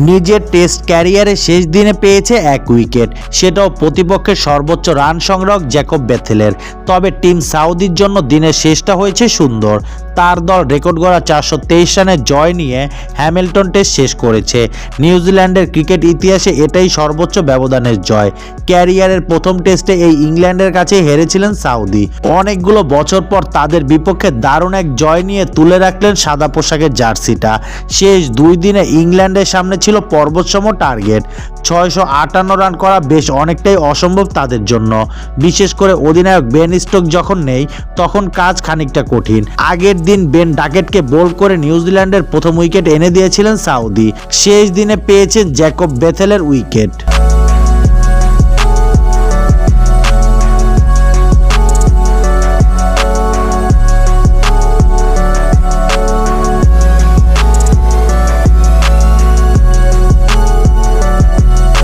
নিজের টেস্ট ক্যারিয়ারের শেষ দিনে পেয়েছে 1 উইকেট, সেটাও প্রতিপক্ষের সর্বোচ্চ রান সংগ্রাহক জ্যাকব বেথেলের। তবে টিম সাউদির জন্য দিনের শেষটা হয়েছে সুন্দর। তার দল রেকর্ড গড়া 423 রানের জয় নিয়ে হ্যামিল্টন টেস্ট শেষ করেছে। নিউজিল্যান্ডের ক্রিকেট ইতিহাসে এটাই সর্বোচ্চ ব্যবধানের জয়। ক্যারিয়ারের প্রথম টেস্টে এই ইংল্যান্ডের কাছে হেরেছিলেন সাউদি। অনেকগুলো বছর পর তাদের বিপক্ষে দারুণ এক জয় নিয়ে তুলে রাখলেন সাদা পোশাকের জার্সিটা। শেষ 2 দিনে ইংল্যান্ডের সামনে ছিল পর্বতসম টার্গেট। 658 রান করা বেশ অনেকটাই অসম্ভব তাদের জন্য। বিশেষ করে অধিনায়ক বেন স্টোক যখন নেই তখন কাজ খানিকটা কঠিন। আগের দিন বেন ডাকেটকে বোল্ড করে নিউজিল্যান্ডের প্রথম উইকেট এনে দিয়েছিলেন সাউদি। শেষ দিনে পেয়েছেন জ্যাকব বেথেলের উইকেট।